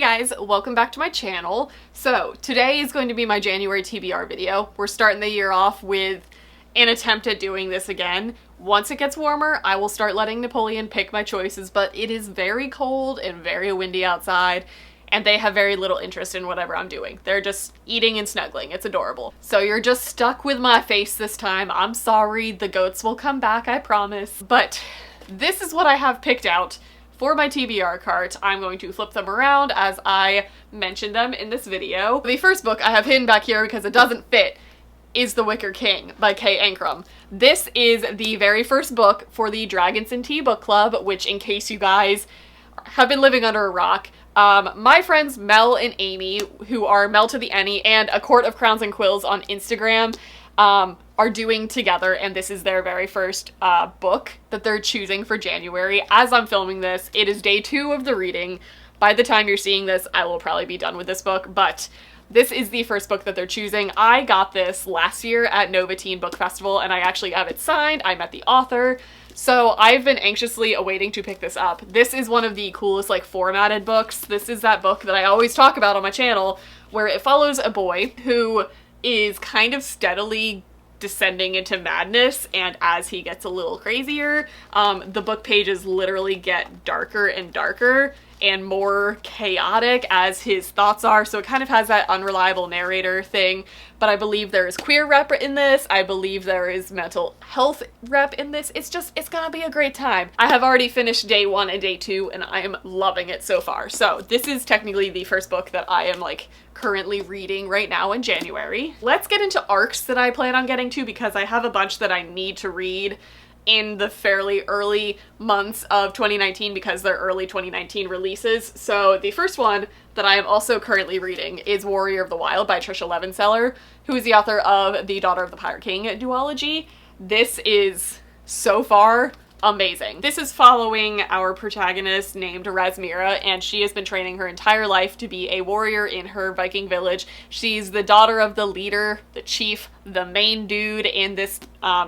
guys, welcome back to my channel. So today is going to be my January TBR video. We're starting the year off with an attempt at doing this again. Once it gets warmer, I will start letting Napoleon pick my choices, but it is very cold and very windy outside, and they have very little interest in whatever I'm doing. They're just eating and snuggling. It's adorable. So you're just stuck with my face this time. I'm sorry. The goats will come back, I promise. But this is what I have picked out for my TBR cart. I'm going to flip them around as I mentioned them in this video. The first book I have hidden back here because it doesn't fit is The Wicker King by Kay Ancrum. This is the very first book for the Dragons and Tea book club, which, in case you guys have been living under a rock, my friends Mel and Amy, who are Mel to the Any and A Court of Crowns and Quills on Instagram, are doing together, and this is their very first book that they're choosing for January. As I'm filming this, it is day 2 of the reading. By the time you're seeing this, I will probably be done with this book, but this is the first book that they're choosing. I got this last year at Nova Teen Book Festival, and I actually have it signed. I met the author, so I've been anxiously awaiting to pick this up. This is one of the coolest, like, formatted books. This is that book that I always talk about on my channel, where it follows a boy who is kind of steadily descending into madness, and as he gets a little crazier, the book pages literally get darker and darker and more chaotic as his thoughts are, so it kind of has that unreliable narrator thing. But I believe there is queer rep in this. I believe there is mental health rep in this. It's gonna be a great time. I have already finished day 1 and day 2, and I am loving it so far. So this is technically the first book that I am, like, currently reading right now in January. Let's get into arcs that I plan on getting to, because I have a bunch that I need to read in the fairly early months of 2019 because they're early 2019 releases. So the first one that I am also currently reading is Warrior of the Wild by Trisha Levenseller, who is the author of the Daughter of the Pirate King duology. This is so far amazing. This is following our protagonist named Razmira, and she has been training her entire life to be a warrior in her Viking village. She's the daughter of the leader, the chief, the main dude in this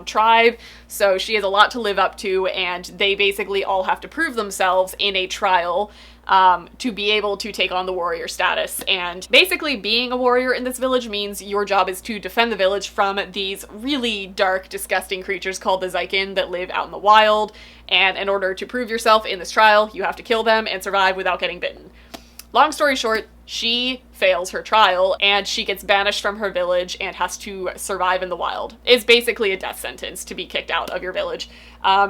tribe, so she has a lot to live up to, and they basically all have to prove themselves in a trial to be able to take on the warrior status. And basically being a warrior in this village means your job is to defend the village from these really dark, disgusting creatures called the Zykin that live out in the wild, and in order to prove yourself in this trial, you have to kill them and survive without getting bitten. Long story short, she fails her trial and she gets banished from her village and has to survive in the wild. It's basically a death sentence to be kicked out of your village.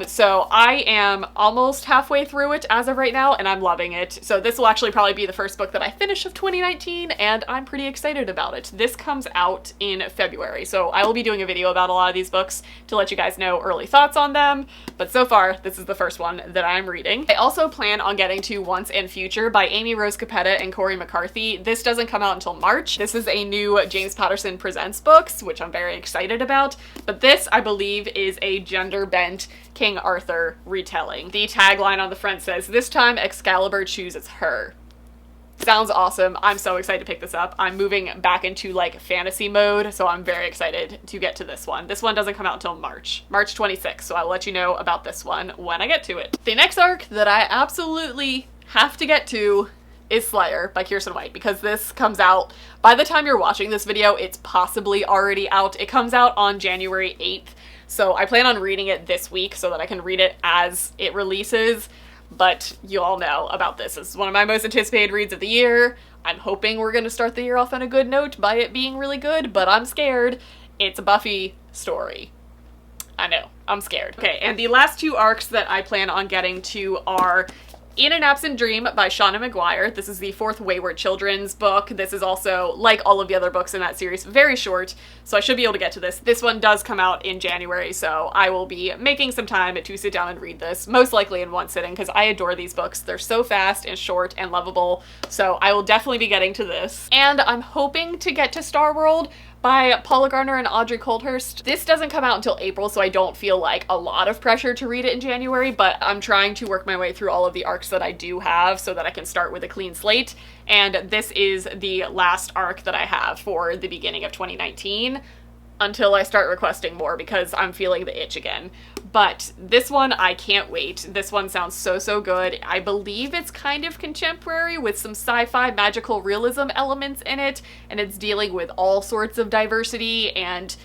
So I am almost halfway through it as of right now, and I'm loving it. So this will actually probably be the first book that I finish of 2019, and I'm pretty excited about it. This comes out in February, so I will be doing a video about a lot of these books to let you guys know early thoughts on them, but so far, this is the first one that I'm reading. I also plan on getting to Once and Future by Amy Rose Capetta and Corey McCarthy. This doesn't come out until March. This is a new James Patterson Presents books, which I'm very excited about, but this, I believe, is a gender-bent King Arthur retelling. The tagline on the front says, "This time Excalibur chooses her." Sounds awesome. I'm so excited to pick this up. I'm moving back into, like, fantasy mode, so I'm very excited to get to this one. This one doesn't come out until March 26th, so I'll let you know about this one when I get to it. The next arc that I absolutely have to get to is Slayer by Kiersten White, because this comes out, by the time you're watching this video, it's possibly already out. It comes out on January 8th. So I plan on reading it this week so that I can read it as it releases, but you all know about this. This is one of my most anticipated reads of the year. I'm hoping we're going to start the year off on a good note by it being really good, but I'm scared. It's a Buffy story. I know, I'm scared. Okay, and the last 2 arcs that I plan on getting to are In an Absent Dream by Shauna McGuire. This is the 4th Wayward Children's book. This is also, like all of the other books in that series, very short, so I should be able to get to this. This one does come out in January, so I will be making some time to sit down and read this, most likely in one sitting, because I adore these books. They're so fast and short and lovable, so I will definitely be getting to this. And I'm hoping to get to Star World by Paula Gardner and Audrey Coldhurst. This doesn't come out until April, so I don't feel like a lot of pressure to read it in January, but I'm trying to work my way through all of the arcs that I do have so that I can start with a clean slate, and this is the last arc that I have for the beginning of 2019. until I start requesting more because I'm feeling the itch again. But this one, I can't wait. This one sounds so good. I believe it's kind of contemporary with some sci-fi magical realism elements in it, and it's dealing with all sorts of diversity and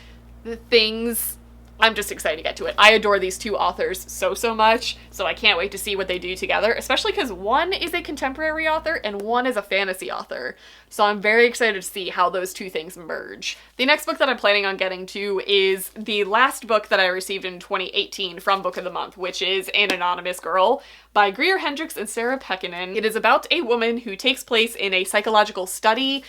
things. I'm just excited to get to it. I adore these two authors so much, so I can't wait to see what they do together, especially because one is a contemporary author and one is a fantasy author. So I'm very excited to see how those two things merge. The next book that I'm planning on getting to is the last book that I received in 2018 from Book of the Month, which is An Anonymous Girl by Greer Hendricks and Sarah Pekkanen. It is about a woman who takes place in a psychological study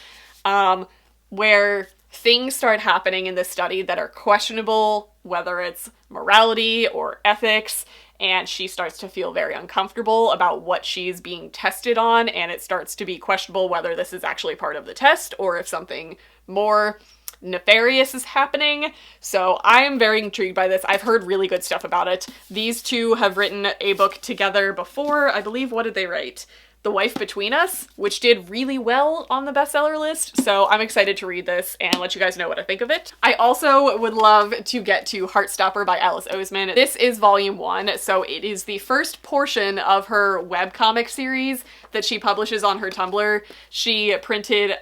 where things start happening in this study that are questionable, whether it's morality or ethics, and she starts to feel very uncomfortable about what she's being tested on, and it starts to be questionable whether this is actually part of the test or if something more nefarious is happening. So I am very intrigued by this. I've heard really good stuff about it. These two have written a book together before. I believe, what did they write? The Wife Between Us, which did really well on the bestseller list, so I'm excited to read this and let you guys know what I think of it. I also would love to get to Heartstopper by Alice Oseman. This is volume 1, so it is the first portion of her webcomic series that she publishes on her Tumblr. She printed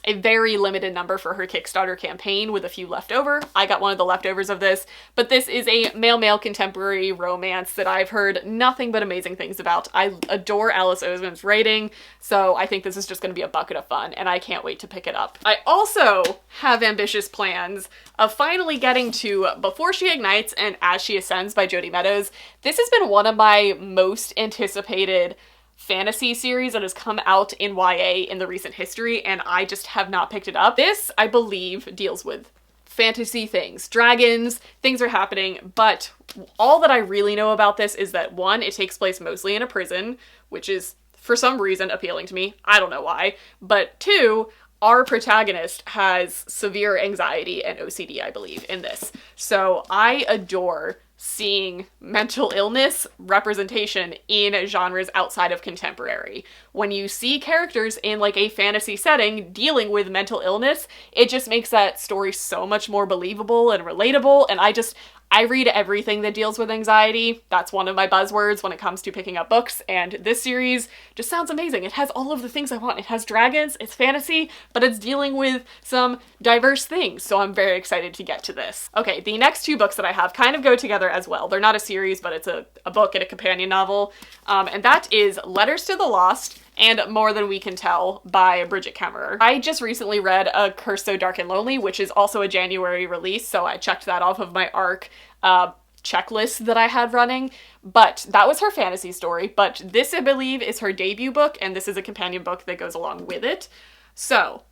a very limited number for her Kickstarter campaign with a few left over. I got one of the leftovers of this, but this is a male-male contemporary romance that I've heard nothing but amazing things about. I adore Alice Oseman's writing, so I think this is just going to be a bucket of fun, and I can't wait to pick it up. I also have ambitious plans of finally getting to Before She Ignites and As She Ascends by Jodi Meadows. This has been one of my most anticipated fantasy series that has come out in YA in the recent history, and I just have not picked it up. This, I believe, deals with fantasy things. Dragons, things are happening, but all that I really know about this is that, one, it takes place mostly in a prison, which is, for some reason, appealing to me. I don't know why. But two, our protagonist has severe anxiety and OCD, I believe, in this. So I adore seeing mental illness representation in genres outside of contemporary. When you see characters in like a fantasy setting dealing with mental illness, it just makes that story so much more believable and relatable, and I read everything that deals with anxiety. That's one of my buzzwords when it comes to picking up books, and this series just sounds amazing. It has all of the things I want. It has dragons, it's fantasy, but it's dealing with some diverse things, so I'm very excited to get to this. Okay, the next two books that I have kind of go together as well. They're not a series, but it's a book and a companion novel, and that is Letters to the Lost and More Than We Can Tell by Bridget Kemmerer. I just recently read A Curse So Dark and Lonely, which is also a January release, so I checked that off of my ARC checklist that I had running, but that was her fantasy story. But this, I believe, is her debut book, and this is a companion book that goes along with it. So,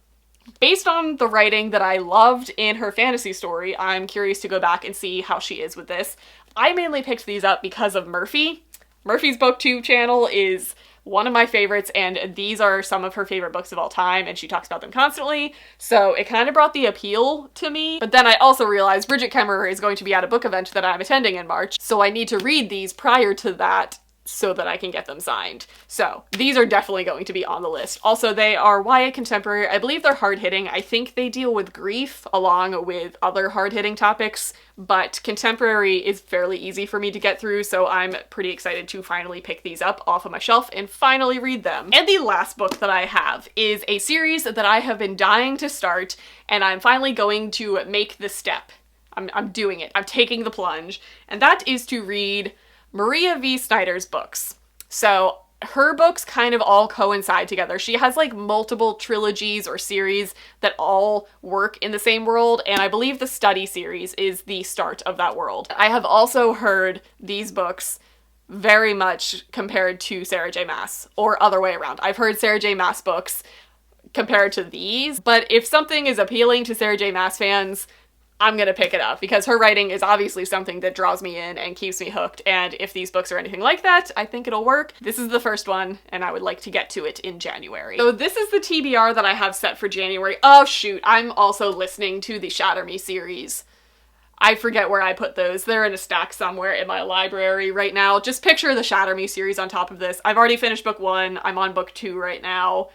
based on the writing that I loved in her fantasy story, I'm curious to go back and see how she is with this. I mainly picked these up because of Murphy. Murphy's BookTube channel is one of my favorites, and these are some of her favorite books of all time, and she talks about them constantly, so it kind of brought the appeal to me. But then I also realized Bridget Kemmerer is going to be at a book event that I'm attending in March, so I need to read these prior to that so that I can get them signed. So these are definitely going to be on the list. Also, they are YA contemporary. I believe they're hard-hitting. I think they deal with grief along with other hard-hitting topics, but contemporary is fairly easy for me to get through, so I'm pretty excited to finally pick these up off of my shelf and finally read them. And the last book that I have is a series that I have been dying to start, and I'm finally going to make the step. I'm doing it. I'm taking the plunge, and that is to read Maria V. Snyder's books. So her books kind of all coincide together. She has like multiple trilogies or series that all work in the same world, and I believe the Study series is the start of that world. I have also heard these books very much compared to Sarah J. Maas, or other way around. I've heard Sarah J. Maas books compared to these, but if something is appealing to Sarah J. Maas fans, I'm gonna pick it up because her writing is obviously something that draws me in and keeps me hooked, and if these books are anything like that, I think it'll work. This is the first one, and I would like to get to it in January. So this is the TBR that I have set for January. Oh shoot, I'm also listening to the Shatter Me series. I forget where I put those. They're in a stack somewhere in my library right now. Just picture the Shatter Me series on top of this. I've already finished book 1. I'm on book 2 right now.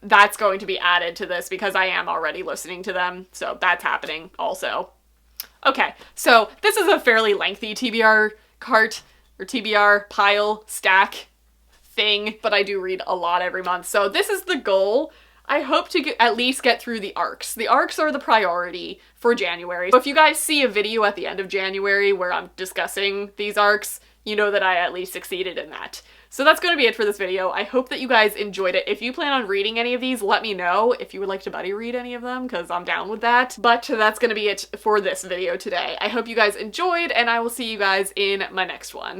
that's going to be added to this because I am already listening to them. So that's happening also. Okay, so this is a fairly lengthy TBR cart or TBR pile stack thing, but I do read a lot every month. So this is the goal. I hope to at least get through the arcs. The arcs are the priority for January. So if you guys see a video at the end of January where I'm discussing these arcs, you know that I at least succeeded in that. So that's going to be it for this video. I hope that you guys enjoyed it. If you plan on reading any of these, let me know if you would like to buddy read any of them, because I'm down with that. But that's going to be it for this video today. I hope you guys enjoyed, and I will see you guys in my next one.